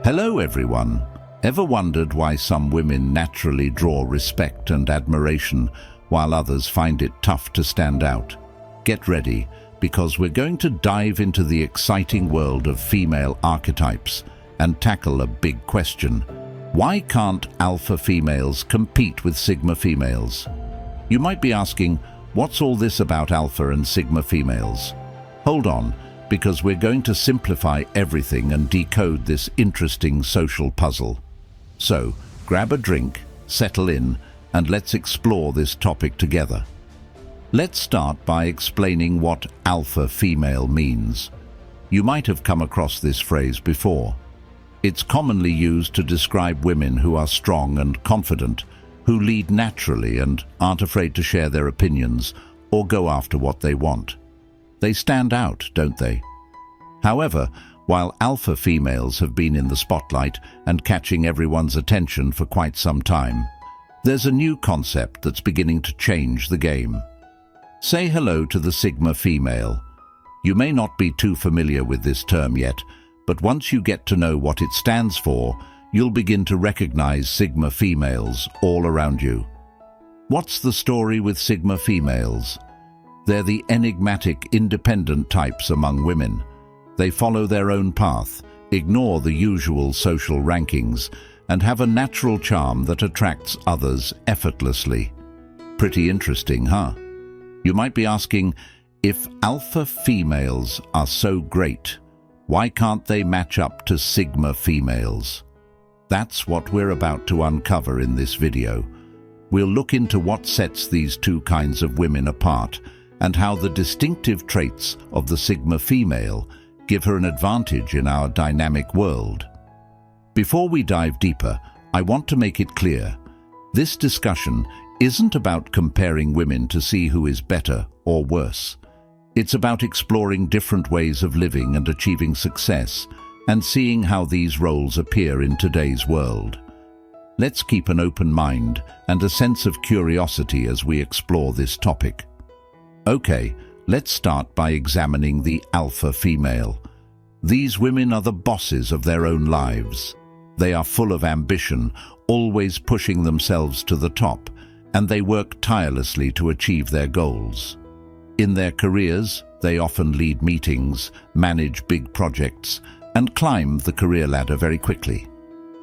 Hello everyone. Ever wondered why some women naturally draw respect and admiration while others find it tough to stand out? Get ready, because we're going to dive into the exciting world of female archetypes and tackle a big question. Why can't alpha females compete with sigma females? You might be asking, what's all this about alpha and sigma females? Hold on, because we're going to simplify everything and decode this interesting social puzzle. So, grab a drink, settle in, and let's explore this topic together. Let's start by explaining what alpha female means. You might have come across this phrase before. It's commonly used to describe women who are strong and confident, who lead naturally and aren't afraid to share their opinions or go after what they want. They stand out, don't they? However, while alpha females have been in the spotlight and catching everyone's attention for quite some time, there's a new concept that's beginning to change the game. Say hello to the sigma female. You may not be too familiar with this term yet, but once you get to know what it stands for, you'll begin to recognize sigma females all around you. What's the story with sigma females? They're the enigmatic, independent types among women. They follow their own path, ignore the usual social rankings, and have a natural charm that attracts others effortlessly. Pretty interesting, huh? You might be asking, if alpha females are so great, why can't they match up to sigma females? That's what we're about to uncover in this video. We'll look into what sets these two kinds of women apart and how the distinctive traits of the sigma female give her an advantage in our dynamic world. Before we dive deeper, I want to make it clear, this discussion isn't about comparing women to see who is better or worse. It's about exploring different ways of living and achieving success, and seeing how these roles appear in today's world. Let's keep an open mind and a sense of curiosity as we explore this topic. Okay, let's start by examining the alpha female. These women are the bosses of their own lives. They are full of ambition, always pushing themselves to the top, and they work tirelessly to achieve their goals. In their careers, they often lead meetings, manage big projects, and climb the career ladder very quickly.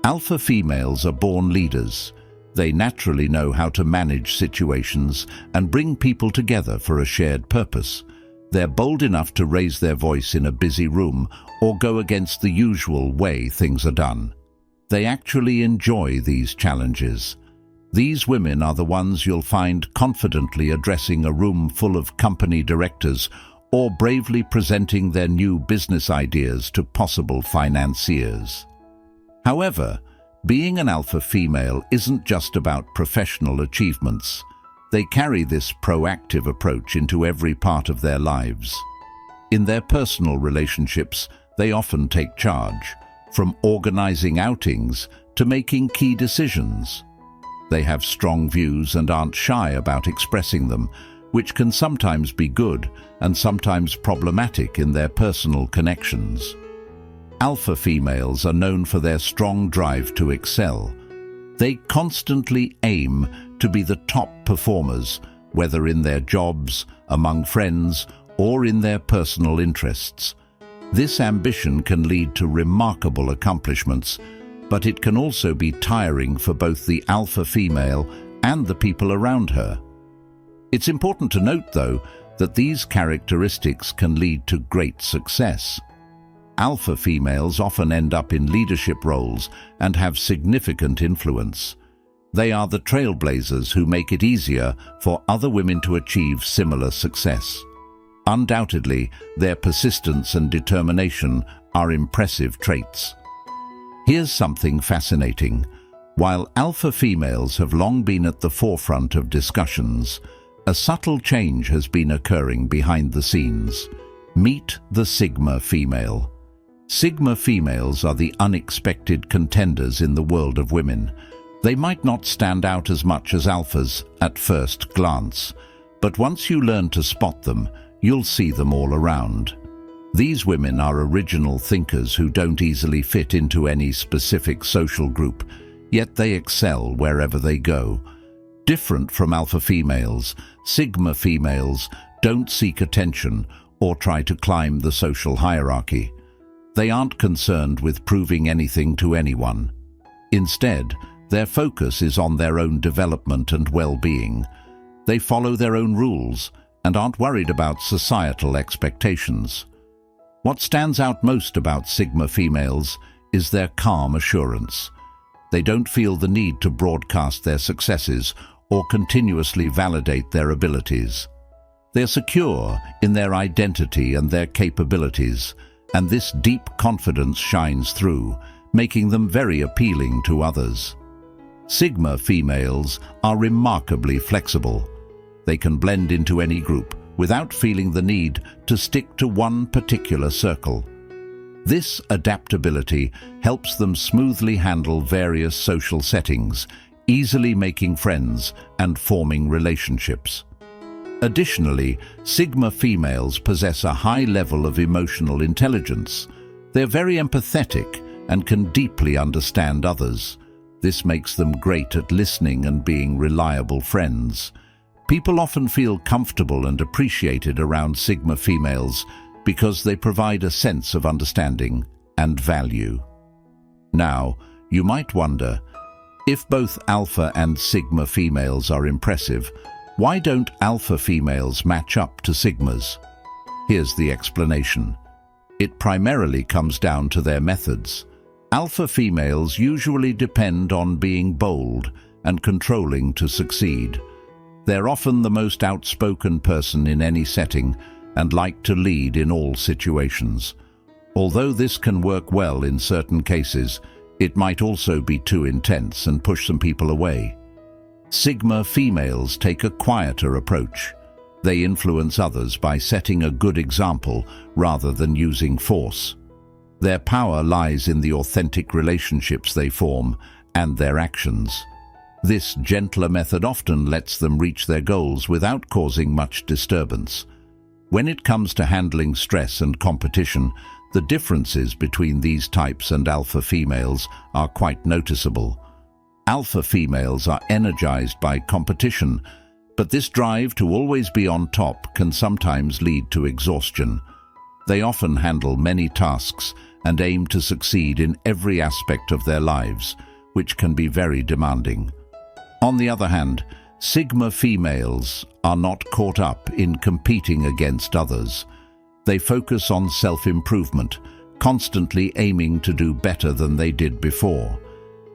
Alpha females are born leaders. They naturally know how to manage situations and bring people together for a shared purpose. They're bold enough to raise their voice in a busy room or go against the usual way things are done. They actually enjoy these challenges. These women are the ones you'll find confidently addressing a room full of company directors or bravely presenting their new business ideas to possible financiers. However, being an alpha female isn't just about professional achievements. They carry this proactive approach into every part of their lives. In their personal relationships, they often take charge, from organizing outings to making key decisions. They have strong views and aren't shy about expressing them, which can sometimes be good and sometimes problematic in their personal connections. Alpha females are known for their strong drive to excel. They constantly aim to be the top performers, whether in their jobs, among friends, or in their personal interests. This ambition can lead to remarkable accomplishments, but it can also be tiring for both the alpha female and the people around her. It's important to note, though, that these characteristics can lead to great success. Alpha females often end up in leadership roles and have significant influence. They are the trailblazers who make it easier for other women to achieve similar success. Undoubtedly, their persistence and determination are impressive traits. Here's something fascinating. While alpha females have long been at the forefront of discussions, a subtle change has been occurring behind the scenes. Meet the sigma female. Sigma females are the unexpected contenders in the world of women. They might not stand out as much as alphas at first glance, but once you learn to spot them, you'll see them all around. These women are original thinkers who don't easily fit into any specific social group, yet they excel wherever they go. Different from alpha females, sigma females don't seek attention or try to climb the social hierarchy. They aren't concerned with proving anything to anyone. Instead, their focus is on their own development and well-being. They follow their own rules and aren't worried about societal expectations. What stands out most about sigma females is their calm assurance. They don't feel the need to broadcast their successes or continuously validate their abilities. They're secure in their identity and their capabilities, and this deep confidence shines through, making them very appealing to others. Sigma females are remarkably flexible. They can blend into any group without feeling the need to stick to one particular circle. This adaptability helps them smoothly handle various social settings, easily making friends and forming relationships. Additionally, sigma females possess a high level of emotional intelligence. They're very empathetic and can deeply understand others. This makes them great at listening and being reliable friends. People often feel comfortable and appreciated around sigma females because they provide a sense of understanding and value. Now, you might wonder, if both alpha and sigma females are impressive, why don't alpha females match up to sigmas? Here's the explanation. It primarily comes down to their methods. Alpha females usually depend on being bold and controlling to succeed. They're often the most outspoken person in any setting and like to lead in all situations. Although this can work well in certain cases, it might also be too intense and push some people away. Sigma females take a quieter approach. They influence others by setting a good example rather than using force. Their power lies in the authentic relationships they form and their actions. This gentler method often lets them reach their goals without causing much disturbance. When it comes to handling stress and competition, the differences between these types and alpha females are quite noticeable. Alpha females are energized by competition, but this drive to always be on top can sometimes lead to exhaustion. They often handle many tasks and aim to succeed in every aspect of their lives, which can be very demanding. On the other hand, sigma females are not caught up in competing against others. They focus on self-improvement, constantly aiming to do better than they did before.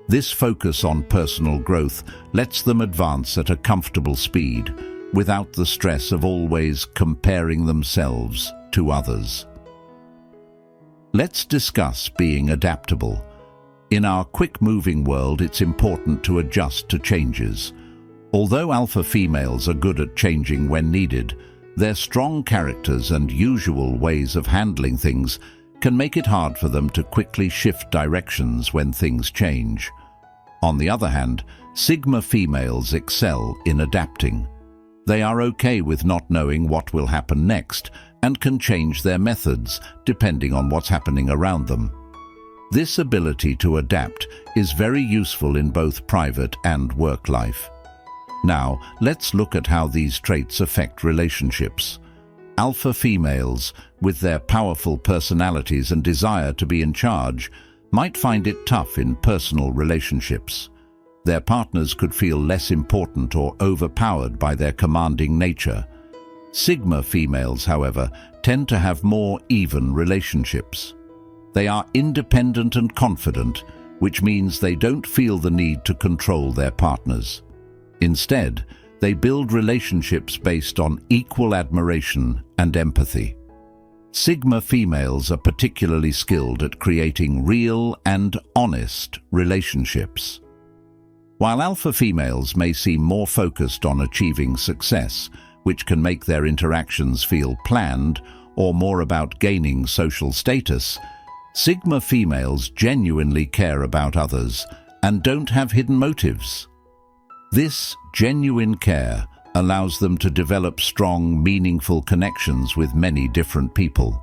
This focus on personal growth lets them advance at a comfortable speed, without the stress of always comparing themselves to others. Let's discuss being adaptable. In our quick-moving world, it's important to adjust to changes. Although alpha females are good at changing when needed, their strong characters and usual ways of handling things can make it hard for them to quickly shift directions when things change. On the other hand, sigma females excel in adapting. They are okay with not knowing what will happen next and can change their methods depending on what's happening around them. This ability to adapt is very useful in both private and work life. Now, let's look at how these traits affect relationships. Alpha females, with their powerful personalities and desire to be in charge, might find it tough in personal relationships. Their partners could feel less important or overpowered by their commanding nature. Sigma females, however, tend to have more even relationships. They are independent and confident, which means they don't feel the need to control their partners. Instead, they build relationships based on equal admiration and empathy. Sigma females are particularly skilled at creating real and honest relationships. While alpha females may seem more focused on achieving success, which can make their interactions feel planned or more about gaining social status, sigma females genuinely care about others and don't have hidden motives. This genuine care allows them to develop strong, meaningful connections with many different people.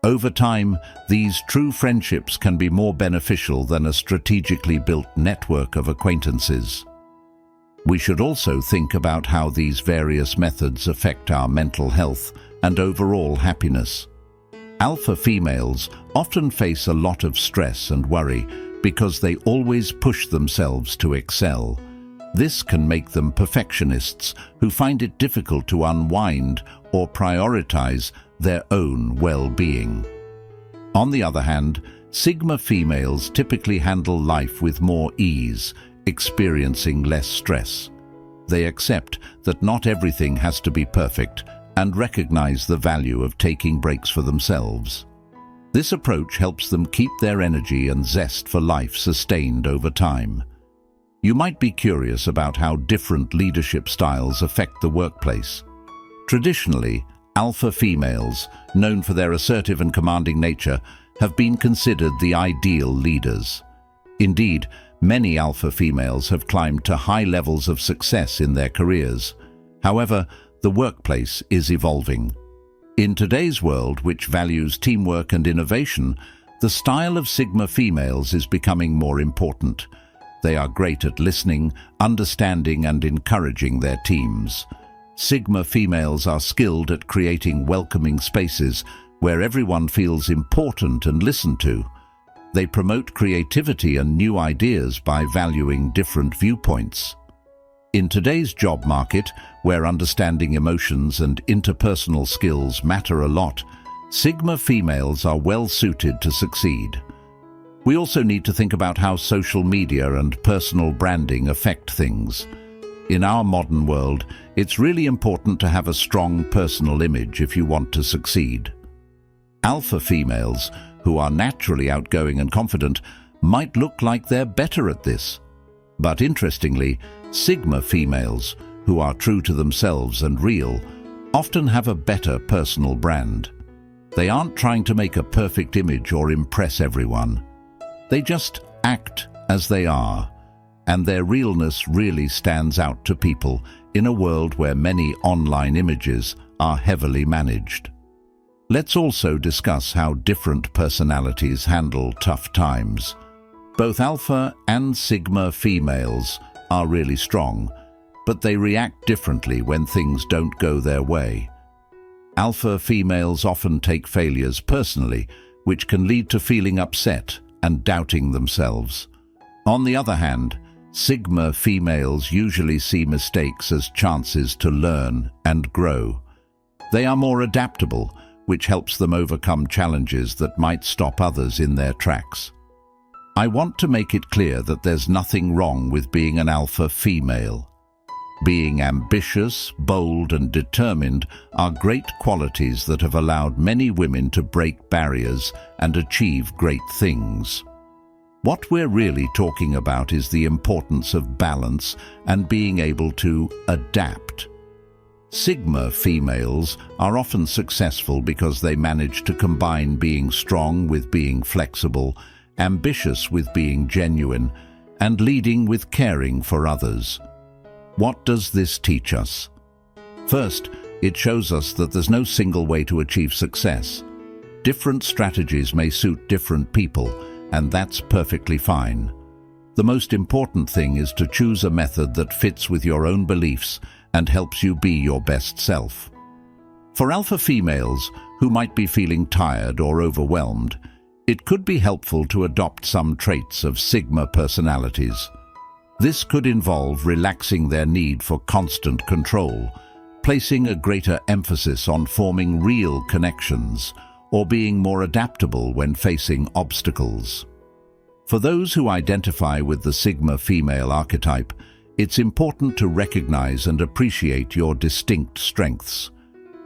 Over time, these true friendships can be more beneficial than a strategically built network of acquaintances. We should also think about how these various methods affect our mental health and overall happiness. Alpha females often face a lot of stress and worry because they always push themselves to excel. This can make them perfectionists who find it difficult to unwind or prioritize their own well-being. On the other hand, Sigma females typically handle life with more ease, experiencing less stress. They accept that not everything has to be perfect and recognize the value of taking breaks for themselves. This approach helps them keep their energy and zest for life sustained over time. You might be curious about how different leadership styles affect the workplace. Traditionally, alpha females, known for their assertive and commanding nature, have been considered the ideal leaders. Indeed, many alpha females have climbed to high levels of success in their careers. However, the workplace is evolving. In today's world, which values teamwork and innovation, the style of Sigma females is becoming more important. They are great at listening, understanding, and encouraging their teams. Sigma females are skilled at creating welcoming spaces where everyone feels important and listened to. They promote creativity and new ideas by valuing different viewpoints. In today's job market, where understanding emotions and interpersonal skills matter a lot, Sigma females are well suited to succeed. We also need to think about how social media and personal branding affect things. In our modern world, it's really important to have a strong personal image if you want to succeed. Alpha females, who are naturally outgoing and confident, might look like they're better at this. But interestingly, Sigma females, who are true to themselves and real, often have a better personal brand. They aren't trying to make a perfect image or impress everyone. They just act as they are, and their realness really stands out to people in a world where many online images are heavily managed. Let's also discuss how different personalities handle tough times. Both alpha and sigma females are really strong, but they react differently when things don't go their way. Alpha females often take failures personally, which can lead to feeling upset and doubting themselves. On the other hand, sigma females usually see mistakes as chances to learn and grow. They are more adaptable, which helps them overcome challenges that might stop others in their tracks. I want to make it clear that there's nothing wrong with being an alpha female. Being ambitious, bold, and determined are great qualities that have allowed many women to break barriers and achieve great things. What we're really talking about is the importance of balance and being able to adapt. Sigma females are often successful because they manage to combine being strong with being flexible, ambitious with being genuine, and leading with caring for others. What does this teach us? First, it shows us that there's no single way to achieve success. Different strategies may suit different people, and that's perfectly fine. The most important thing is to choose a method that fits with your own beliefs and helps you be your best self. For alpha females who might be feeling tired or overwhelmed, it could be helpful to adopt some traits of sigma personalities. This could involve relaxing their need for constant control, placing a greater emphasis on forming real connections, or being more adaptable when facing obstacles. For those who identify with the sigma female archetype, it's important to recognize and appreciate your distinct strengths.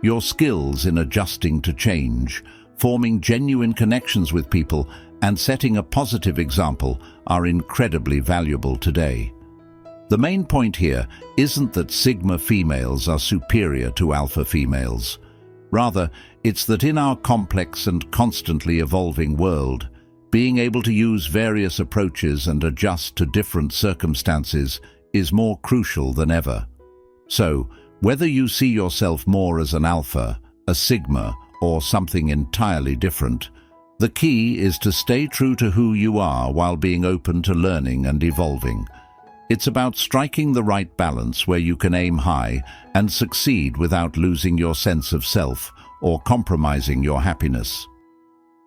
Your skills in adjusting to change, forming genuine connections with people, and setting a positive example are incredibly valuable today. The main point here isn't that sigma females are superior to alpha females. Rather, it's that in our complex and constantly evolving world, being able to use various approaches and adjust to different circumstances is more crucial than ever. So, whether you see yourself more as an alpha, a sigma, or something entirely different. The key is to stay true to who you are while being open to learning and evolving. It's about striking the right balance where you can aim high and succeed without losing your sense of self or compromising your happiness.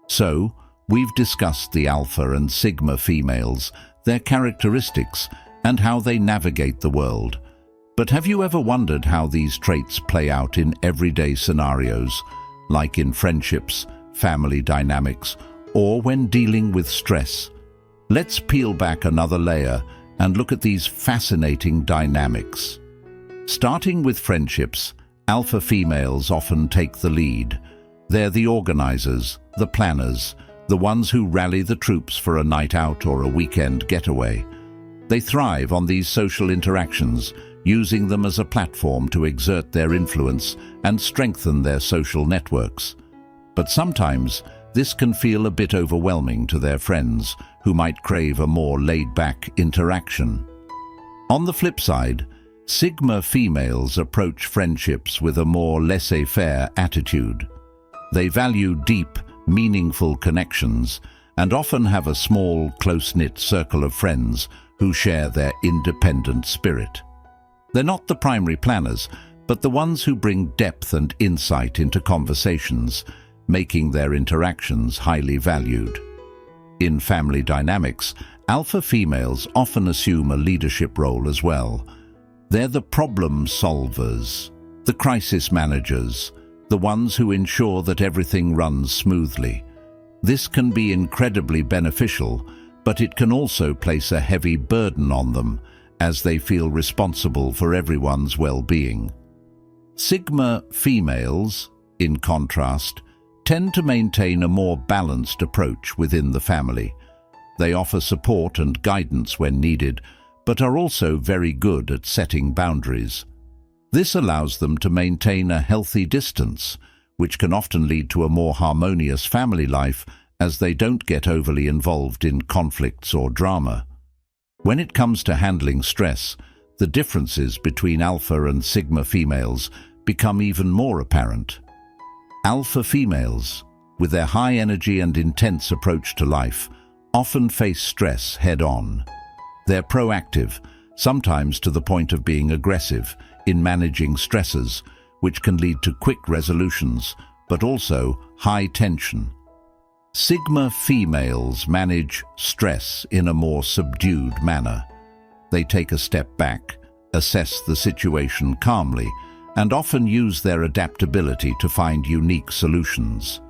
So, we've discussed the alpha and sigma females, their characteristics, and how they navigate the world. But have you ever wondered how these traits play out in everyday scenarios, like in friendships, family dynamics, or when dealing with stress? Let's peel back another layer and look at these fascinating dynamics. Starting with friendships, alpha females often take the lead. They're the organizers, the planners, the ones who rally the troops for a night out or a weekend getaway. They thrive on these social interactions, using them as a platform to exert their influence and strengthen their social networks. But sometimes, this can feel a bit overwhelming to their friends, who might crave a more laid-back interaction. On the flip side, sigma females approach friendships with a more laissez-faire attitude. They value deep, meaningful connections and often have a small, close-knit circle of friends who share their independent spirit. They're not the primary planners, but the ones who bring depth and insight into conversations, making their interactions highly valued. In family dynamics, alpha females often assume a leadership role as well. They're the problem solvers, the crisis managers, the ones who ensure that everything runs smoothly. This can be incredibly beneficial, but it can also place a heavy burden on them, as they feel responsible for everyone's well-being. Sigma females, in contrast, tend to maintain a more balanced approach within the family. They offer support and guidance when needed, but are also very good at setting boundaries. This allows them to maintain a healthy distance, which can often lead to a more harmonious family life as they don't get overly involved in conflicts or drama. When it comes to handling stress, the differences between alpha and sigma females become even more apparent. Alpha females, with their high energy and intense approach to life, often face stress head-on. They're proactive, sometimes to the point of being aggressive, in managing stresses, which can lead to quick resolutions, but also high tension. Sigma females manage stress in a more subdued manner. They take a step back, assess the situation calmly, and often use their adaptability to find unique solutions.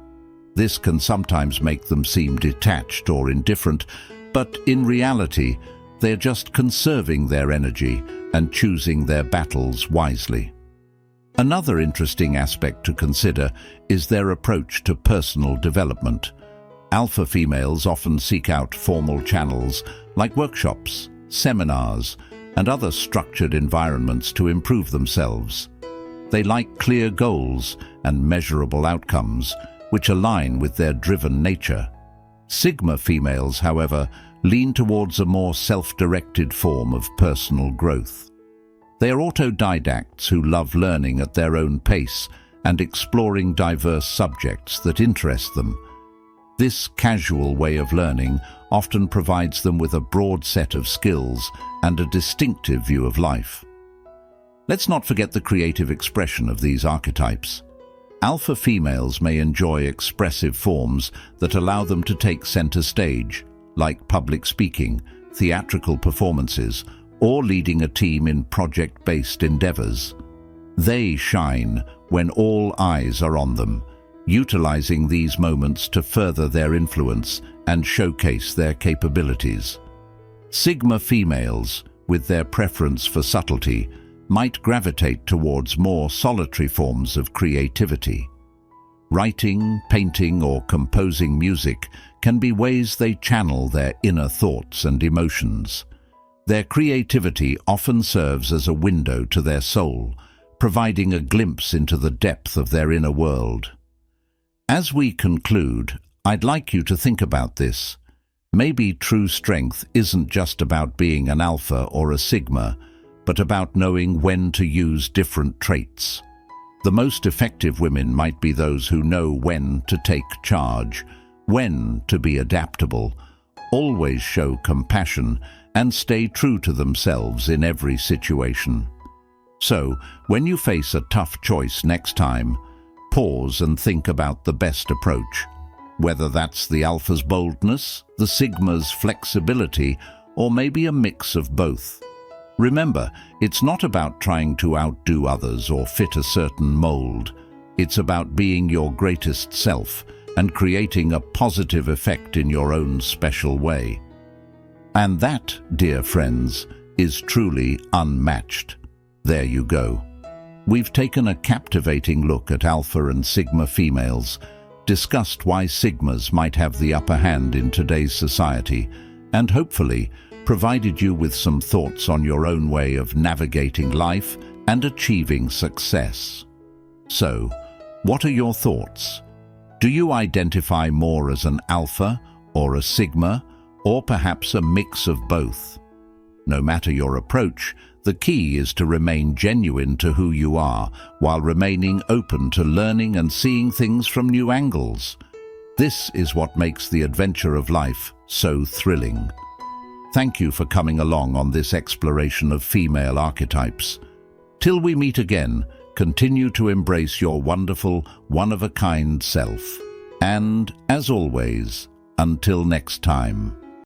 This can sometimes make them seem detached or indifferent, but in reality, they're just conserving their energy and choosing their battles wisely. Another interesting aspect to consider is their approach to personal development. Alpha females often seek out formal channels like workshops, seminars, and other structured environments to improve themselves. They like clear goals and measurable outcomes, which align with their driven nature. Sigma females, however, lean towards a more self-directed form of personal growth. They are autodidacts who love learning at their own pace and exploring diverse subjects that interest them. This casual way of learning often provides them with a broad set of skills and a distinctive view of life. Let's not forget the creative expression of these archetypes. Alpha females may enjoy expressive forms that allow them to take center stage, like public speaking, theatrical performances, or leading a team in project-based endeavors. They shine when all eyes are on them, utilizing these moments to further their influence and showcase their capabilities. Sigma females, with their preference for subtlety, might gravitate towards more solitary forms of creativity. Writing, painting, or composing music can be ways they channel their inner thoughts and emotions. Their creativity often serves as a window to their soul, providing a glimpse into the depth of their inner world. As we conclude, I'd like you to think about this. Maybe true strength isn't just about being an alpha or a sigma, but about knowing when to use different traits. The most effective women might be those who know when to take charge, when to be adaptable, always show compassion, and stay true to themselves in every situation. So, when you face a tough choice next time, pause and think about the best approach. Whether that's the alpha's boldness, the sigma's flexibility, or maybe a mix of both. Remember, it's not about trying to outdo others or fit a certain mold. It's about being your greatest self and creating a positive effect in your own special way. And that, dear friends, is truly unmatched. There you go. We've taken a captivating look at alpha and sigma females, discussed why sigmas might have the upper hand in today's society, and hopefully provided you with some thoughts on your own way of navigating life and achieving success. So, what are your thoughts? Do you identify more as an alpha or a sigma, or perhaps a mix of both? No matter your approach, the key is to remain genuine to who you are, while remaining open to learning and seeing things from new angles. This is what makes the adventure of life so thrilling. Thank you for coming along on this exploration of female archetypes. Till we meet again, continue to embrace your wonderful, one-of-a-kind self. And, as always, until next time.